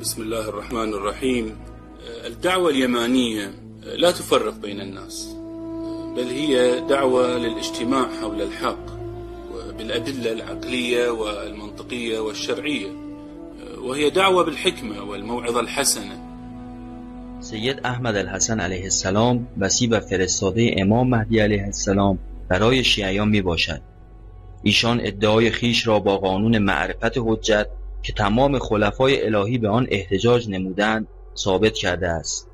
بسم الله الرحمن الرحيم. الدعوة اليمانية لا تفرق بين الناس، بل هي دعوة للاجتماع حول الحق بالأدلة العقلية والمنطقية والشرعية، وهي دعوة بالحكمة والموعظة الحسنة. سید احمد الحسن علیه السلام وصی و فرستاده امام مهدی علیه السلام برای شیعیان می باشد. ایشان ادعای خیش را با قانون معرفت حجت که تمام خلفای الهی به آن احتجاج نمودند ثابت کرده است.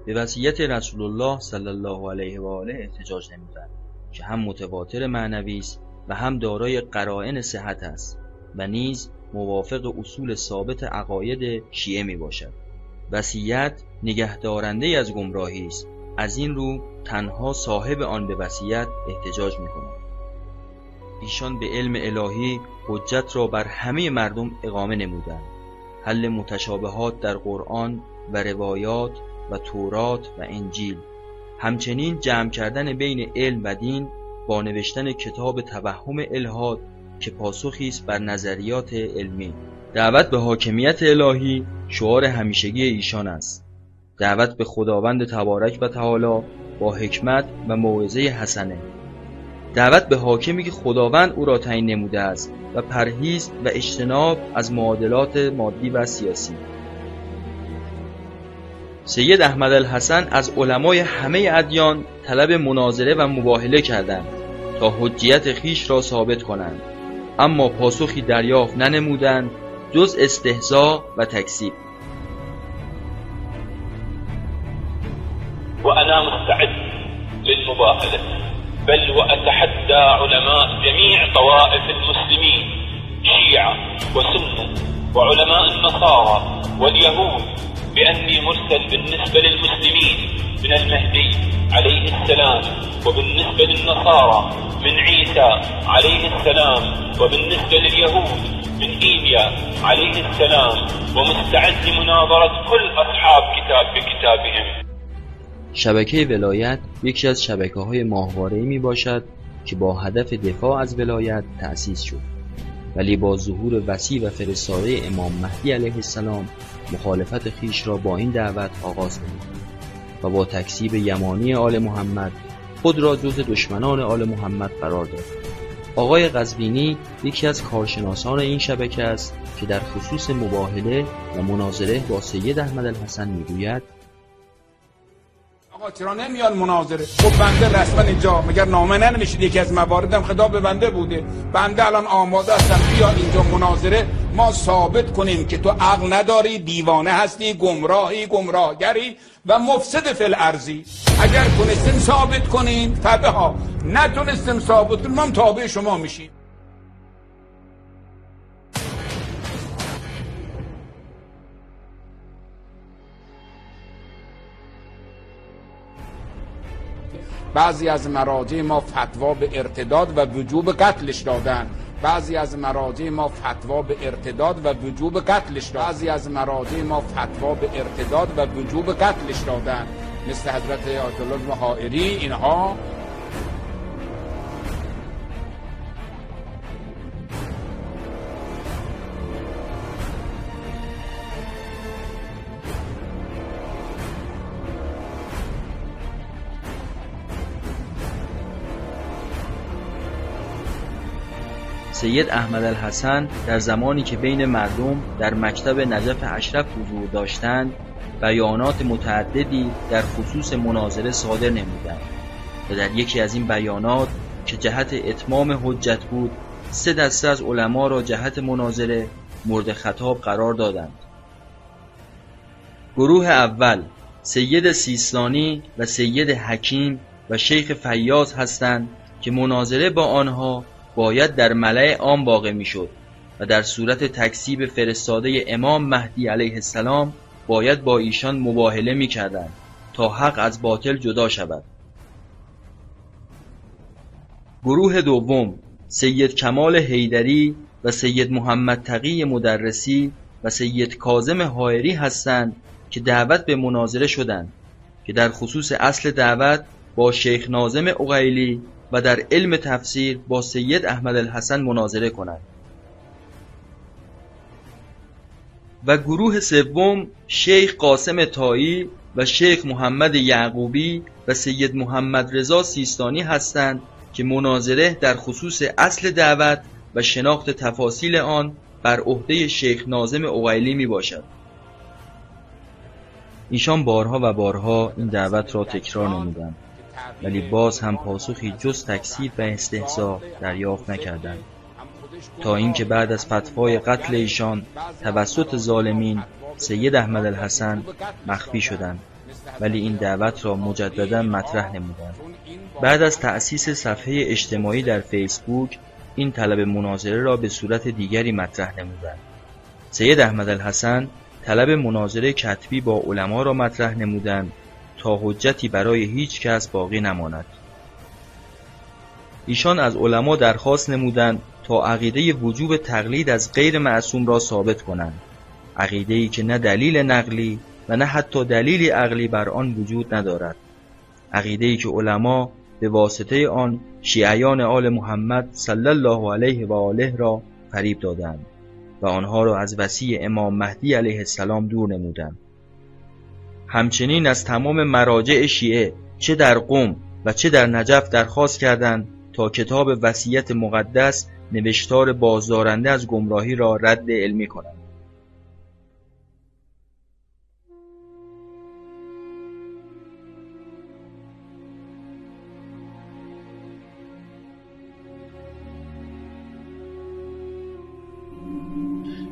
به وصیت رسول الله صلی الله علیه و آله احتجاج نمودند که هم متواتر معنوی است و هم دارای قرائن صحت است و نیز موافق اصول ثابت عقاید شیعه می باشد. وصیت نگهدارنده از گمراهی است، از این رو تنها صاحب آن به وصیت احتجاج می کند. ایشان به علم الهی حجت را بر همه مردم اقامه نمودند، حل متشابهات در قرآن و روایات و تورات و انجیل، همچنین جمع کردن بین علم و دین با نوشتن کتاب توهم الهاد که پاسخی است بر نظریات علمی. دعوت به حاکمیت الهی شعار همیشگی ایشان است. دعوت به خداوند تبارک و تعالی با حکمت و موعظه حسنه. دعوت به حاکمی که خداوند او را تعیین نموده است و پرهیز و اجتناب از معادلات مادی و سیاسی. سید احمد الحسن از علمای همه ادیان طلب مناظره و مباهله کردند تا حجیت خیش را ثابت کنند، اما پاسخی دریافت ننمودند جز استهزاء و تکذیب. وأنا مستعد للمباهلة، بل وأتحدى علماء جميع طوائف المسلمين، شيعة وسنة وعلماء النصارى واليهود، بأني مرسل بالنسبة للمسلمين من المهدي عليه السلام، وبالنسبة للنصارى من عيسى عليه السلام، وبالنسبة لليهود من إيليا عليه السلام، ومستعد لمناظرة كل أصحاب كتاب بكتابهم. شبکه ولایت یکی از شبکه‌های ماهواره‌ای میباشد که با هدف دفاع از ولایت تأسیس شد، ولی با ظهور وصی و فرستاده امام مهدی علیه السلام مخالفت خیش را با این دعوت آغاز نمود و با تکذیب یمانی آل محمد خود را جز دشمنان آل محمد قرار داد. آقای قزوینی یکی از کارشناسان این شبکه است که در خصوص مباهله و مناظره با سید احمد الحسن میگوید: آقا چرا نمیان مناظره؟ خب بنده رسما اینجا مگر نامه ننوشید؟ یکی از مواردم خطاب به بنده بوده، بنده الان آماده هستم بیا اینجا مناظره، ما ثابت کنیم که تو عقل نداری، دیوانه هستی، گمراهی، گمراهگری و مفسد فی الارضی. اگر تونستیم ثابت کنیم تبع ها، نتونستیم ثابت کنیم ما تابع شما میشیم. بعضی از مراجع ما فتوا به ارتداد و وجوب قتلش دادن، بعضی از مراجع ما فتوا به ارتداد و وجوب قتلش دادن، بعضی از مراجع ما فتوا به ارتداد و وجوب قتلش دادن، مثل حضرت آیت الله محائری. اینها سید احمد الحسن در زمانی که بین مردم در مکتب نجف اشرف حضور داشتند بیانات متعددی در خصوص مناظره صادر نمودند و در یکی از این بیانات که جهت اتمام حجت بود 3 دسته از علما را جهت مناظره مورد خطاب قرار دادند. گروه اول سید سیستانی و سید حکیم و شیخ فیاض هستند که مناظره با آنها باید در ملأ عام واقع میشد و در صورت تکذیب فرستاده امام مهدی علیه السلام باید با ایشان مباهله میکردند تا حق از باطل جدا شود. گروه دوم سید کمال حیدری و سید محمد تقی مدرسی و سید کاظم حائری هستند که دعوت به مناظره شدند که در خصوص اصل دعوت با شیخ ناظم عقیلی و در علم تفسیر با سید احمد الحسن مناظره کنند. و گروه سوم شیخ قاسم طایی و شیخ محمد یعقوبی و سید محمد رضا سیستانی هستند که مناظره در خصوص اصل دعوت و شناخت تفاصیل آن بر عهده شیخ ناظم عقیلی می باشد. ایشان بارها و بارها این دعوت را تکرار نمودند، ولی باز هم پاسخی جز تکذیب و استهزا دریافت نکردند، تا اینکه بعد از فتوای قتل ایشان توسط ظالمین سید احمد الحسن مخفی شدند، ولی این دعوت را مجددا مطرح نمودند. بعد از تأسیس صفحه اجتماعی در فیسبوک این طلب مناظره را به صورت دیگری مطرح نمودند. سید احمد الحسن طلب مناظره کتبی با علما را مطرح نمودند تا حجتی برای هیچ کس باقی نماند. ایشان از علما درخواست نمودند تا عقیده وجوب تقلید از غیر معصوم را ثابت کنند، عقیده‌ای که نه دلیل نقلی و نه حتی دلیلی عقلی بر آن وجود ندارد، عقیده‌ای که علما به واسطه آن شیعیان آل محمد صلی الله علیه و آله را فریب دادند و آنها را از وصی امام مهدی علیه السلام دور نمودند. همچنین از تمام مراجع شیعه چه در قم و چه در نجف درخواست کردند تا کتاب وصیت مقدس نوشتار بازدارنده از گمراهی را رد علمی کنند.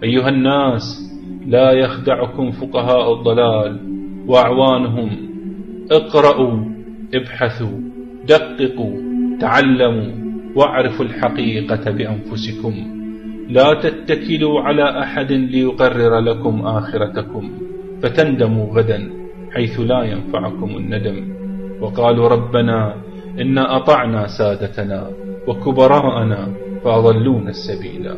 أيها الناس، لا يخدعكم فقهاء الضلال وأعوانهم. اقرأوا، ابحثوا، دققوا، تعلموا، واعرفوا الحقيقة بأنفسكم. لا تتكلوا على أحد ليقرر لكم آخرتكم فتندموا غدا حيث لا ينفعكم الندم. وقالوا ربنا إنا أطعنا سادتنا وكبراءنا فأضلونا السبيلا.